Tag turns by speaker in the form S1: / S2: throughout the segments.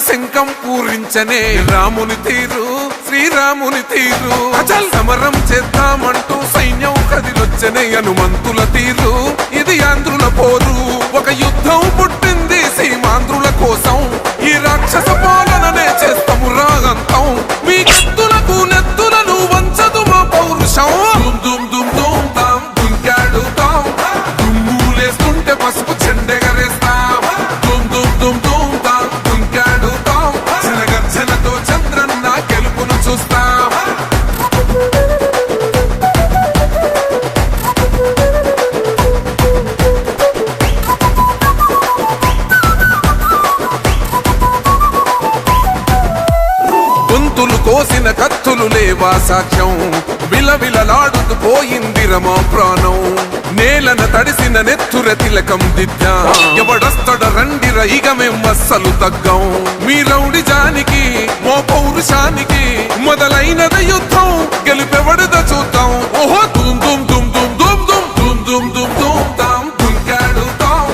S1: శంఖం పూరించనే రాముని తీరు శ్రీరాముని తీరు అచల్ సమరం చేద్దామంటూ సైన్యం కదిలొచ్చనే హనుమంతుల తీరు ఇది ఆంధ్రుల పోరు ఒక యుద్ధం పుట్టింది సీమాంధ్రుల కోసం ఈ రాక్షస పాలననే చేస్తాము రాగంతం మీ కత్తులకు నెత్తులను వంచదు మా పౌరుషం దుమ్ దుమ్ దుమ్ తాం దుంకాడుతాం దుమ్ములేస్తుంటే పసుపు చెండెగరేస్తాం దుమ్ దుమ్ దుమ్ దుమ్ తాం దుంకాడుతాం జనగర్జనతో చంద్రన్న గెలుపును చూస్తాం గొంతులు కోసిన కత్తులు లేవా సాక్ష్యం విలవిలలాడుతూ పోయింది రమా ప్రాణం నేలన తడిసిన నెత్తుర తిలకం దిద్దా ఎవడొస్తడ రండిర ఇక మేం అస్సలు తగ్గం మీ రౌడి జానికి మో పౌరుషానికి మొదలైనద యుద్ధం గెలుపెవడద చూద్దాం ఓహో దుమ్ దుమ్ దుమ్ దుమ్ దుమ్ దుమ్ దుమ్ దుమ్ దుమ్ దుమ్ తాం దుంకాడుతాం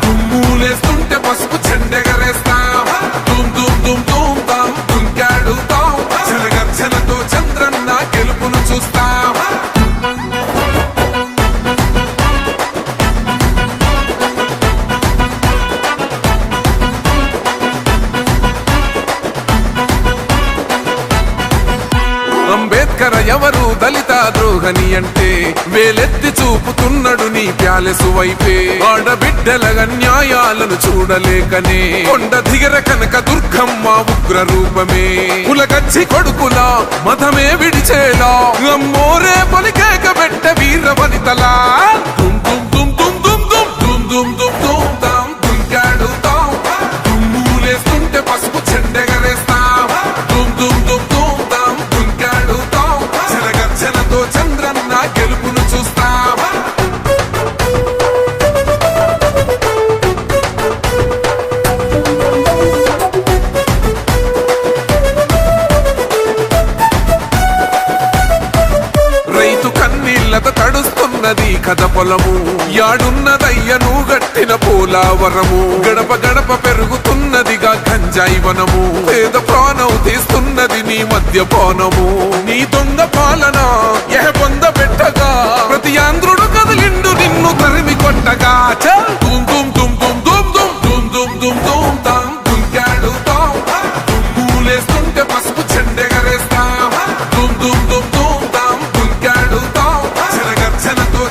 S1: దుమ్ములేస్తుంటే పసుపు చెండెగరేస్తాం దుమ్ దుమ్ దుమ్ దుమ్ తాం దుంకాడుతాం జనగర్జనతో చంద్రన్న గెలుపును చూస్తాం అంబేద్కర్ ఎవరు దళిత ద్రోహని అంటే వేలెత్తి చూపుతున్నాడు నీ ప్యాలెసు వైపే ఆడబిడ్డల న్యాయాలను చూడలేకనే కొండ దిగర కనక దుర్గమ్మ ఉగ్ర రూపమే కులగచ్చి కొడుకులా మతమే విడిచేలా అమ్మోరే పలికేక పెట్ట వీర వనితలా దుమ్ దుమ్ దుమ్ దుమ్ దుమ్ దుమ్ దుమ్ దుమ్ దుమ్ దుమ్ తాం దుంకాడుతాం దుమ్ములేస్తుంటే పసుపు చెండెగరేస్తాం దుమ్ దుమ్ దుమ్ దుమ్ తాం దుంకాడుతాం జనగర్జనతో చంద్రన్న గెలుపును చూస్తాం రైతు కన్నీళ్లతో తడుస్తున్నది కథ పొలము యాడున్నదయ్యను గట్టిన పోలావరము గడప గడప పెరుగుతున్నదిగా గంజాయి వనము పేద ప్రాణం తీస్తున్నది నీ మద్యపానము నీ దొంగ పాలన